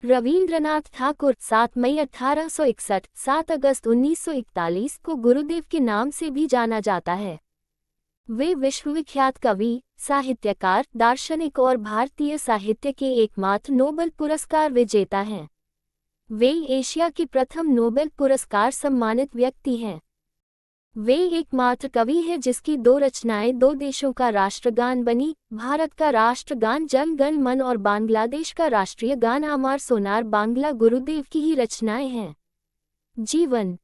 रवींद्रनाथ ठाकुर 7 मई 1861, 7 अगस्त 1941 को गुरुदेव के नाम से भी जाना जाता है। वे विश्वविख्यात कवि, साहित्यकार, दार्शनिक और भारतीय साहित्य के एकमात्र नोबेल पुरस्कार विजेता हैं। वे एशिया के प्रथम नोबेल पुरस्कार सम्मानित व्यक्ति हैं। वे एकमात्र कवि हैं जिसकी 2 रचनाएं 2 देशों का राष्ट्रगान बनी, भारत का राष्ट्रगान जन गण मन और बांग्लादेश का राष्ट्रीय गान आमार सोनार बांग्ला गुरुदेव की ही रचनाएं हैं। जीवन।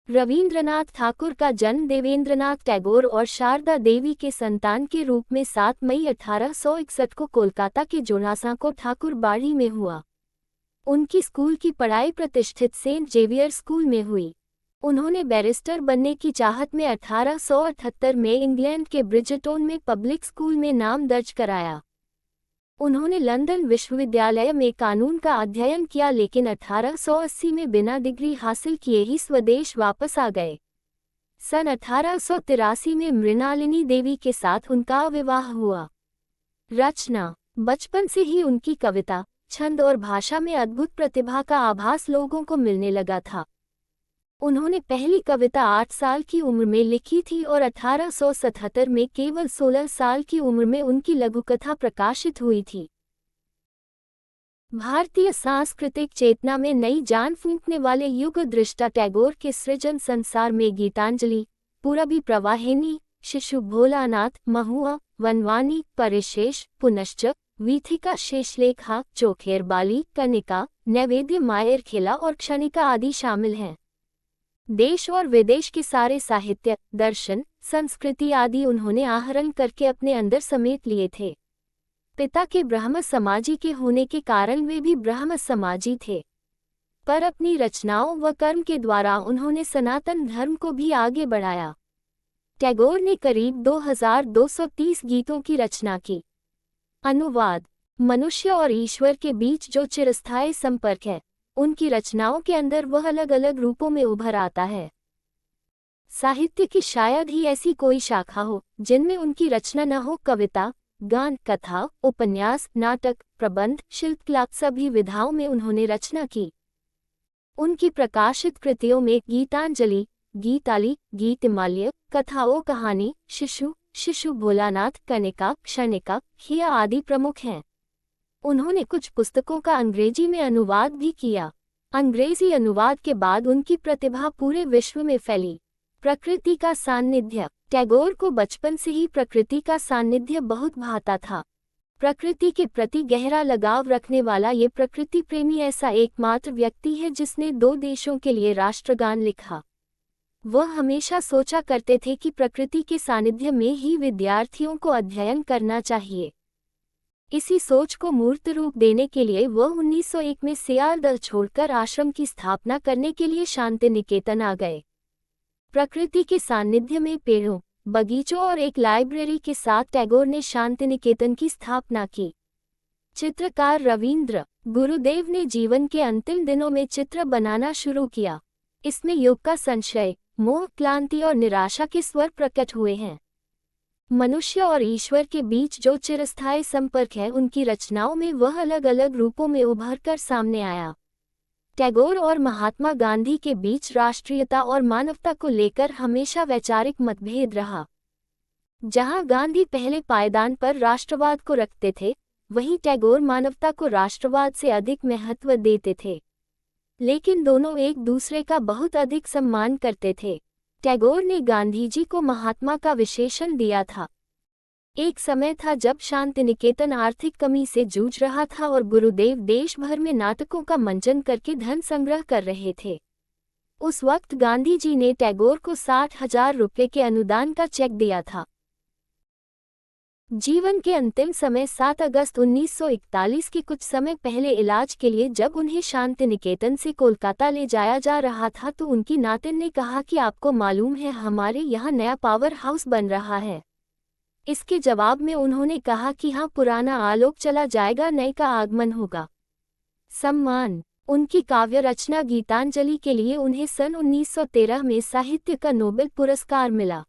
रवींद्रनाथ ठाकुर का जन्म देवेंद्रनाथ टैगोर और शारदा देवी के संतान के रूप में 7 मई 1861 को कोलकाता के जोड़ासा को ठाकुर बाड़ी में हुआ। उनकी स्कूल की पढ़ाई प्रतिष्ठित सेंट जेवियर स्कूल में हुई। उन्होंने बैरिस्टर बनने की चाहत में 1878 में इंग्लैंड के ब्रिजटोन में पब्लिक स्कूल में नाम दर्ज कराया। उन्होंने लंदन विश्वविद्यालय में कानून का अध्ययन किया, लेकिन 1880 में बिना डिग्री हासिल किए ही स्वदेश वापस आ गए। सन 1883 में मृणालिनी देवी के साथ उनका विवाह हुआ। रचना। बचपन से ही उनकी कविता, छंद और भाषा में अद्भुत प्रतिभा का आभास लोगों को मिलने लगा था। उन्होंने पहली कविता 8 साल की उम्र में लिखी थी और 1877 में केवल 16 साल की उम्र में उनकी लघुकथा प्रकाशित हुई थी। भारतीय सांस्कृतिक चेतना में नई जान फूंकने वाले युग दृष्टा टैगोर के सृजन संसार में गीतांजलि, पूरबी प्रवाहिनी, शिशु भोलानाथ, महुआ, वनवानी, परिशेष, पुनश्च, वीथिका शेषलेखा, चोखेर बाली, कनिका, नैवेद्य मायर खेला और क्षणिका आदि शामिल हैं। देश और विदेश के सारे साहित्य, दर्शन, संस्कृति आदि उन्होंने आहरण करके अपने अंदर समेट लिए थे। पिता के ब्रह्म समाजी के होने के कारण वे भी ब्रह्म समाजी थे, पर अपनी रचनाओं व कर्म के द्वारा उन्होंने सनातन धर्म को भी आगे बढ़ाया। टैगोर ने करीब 2230 गीतों की रचना की। अनुवाद। मनुष्य और ईश्वर के बीच जो चिरस्थायी संपर्क है, उनकी रचनाओं के अंदर वह अलग अलग रूपों में उभर आता है। साहित्य की शायद ही ऐसी कोई शाखा हो जिनमें उनकी रचना न हो। कविता, गान, कथा, उपन्यास, नाटक, प्रबंध, शिल्पकला सभी विधाओं में उन्होंने रचना की। उनकी प्रकाशित कृतियों में गीतांजलि, गीताली, गीतमाल्य, कथाओं कहानी, शिशु भोलानाथ, कनिका, क्षणिका, खिया आदि प्रमुख हैं। उन्होंने कुछ पुस्तकों का अंग्रेजी में अनुवाद भी किया। अंग्रेजी अनुवाद के बाद उनकी प्रतिभा पूरे विश्व में फैली। प्रकृति का सान्निध्य। टैगोर को बचपन से ही प्रकृति का सान्निध्य बहुत भाता था। प्रकृति के प्रति गहरा लगाव रखने वाला ये प्रकृति प्रेमी ऐसा एकमात्र व्यक्ति है जिसने 2 देशों के लिए राष्ट्रगान लिखा। वह हमेशा सोचा करते थे कि प्रकृति के सानिध्य में ही विद्यार्थियों को अध्ययन करना चाहिए। इसी सोच को मूर्त रूप देने के लिए वह 1901 में सियालदह छोड़कर आश्रम की स्थापना करने के लिए शांति निकेतन आ गए। प्रकृति के सानिध्य में पेड़ों, बगीचों और एक लाइब्रेरी के साथ टैगोर ने शांति निकेतन की स्थापना की। चित्रकार रवींद्र गुरुदेव ने जीवन के अंतिम दिनों में चित्र बनाना शुरू किया। इसमें युग का संशय, मोह, क्लांति और निराशा के स्वर प्रकट हुए हैं। मनुष्य और ईश्वर के बीच जो चिरस्थायी संपर्क है, उनकी रचनाओं में वह अलग अलग रूपों में उभर कर सामने आया। टैगोर और महात्मा गांधी के बीच राष्ट्रीयता और मानवता को लेकर हमेशा वैचारिक मतभेद रहा। जहां गांधी पहले पायदान पर राष्ट्रवाद को रखते थे, वहीं टैगोर मानवता को राष्ट्रवाद से अधिक महत्व देते थे। लेकिन दोनों एक दूसरे का बहुत अधिक सम्मान करते थे। टैगोर ने गांधी जी को महात्मा का विशेषण दिया था। एक समय था जब शांति निकेतन आर्थिक कमी से जूझ रहा था और गुरुदेव देश भर में नाटकों का मंचन करके धन संग्रह कर रहे थे। उस वक्त गांधी जी ने टैगोर को 60,000 रुपये के अनुदान का चेक दिया था। जीवन के अंतिम समय 7 अगस्त 1941 के कुछ समय पहले इलाज के लिए जब उन्हें शांति निकेतन से कोलकाता ले जाया जा रहा था, तो उनकी नातिन ने कहा कि आपको मालूम है हमारे यहाँ नया पावर हाउस बन रहा है। इसके जवाब में उन्होंने कहा कि हाँ, पुराना आलोक चला जाएगा, नए का आगमन होगा। सम्मान। उनकी काव्य रचना गीतांजलि के लिए उन्हें सन 1913 में साहित्य का नोबेल पुरस्कार मिला।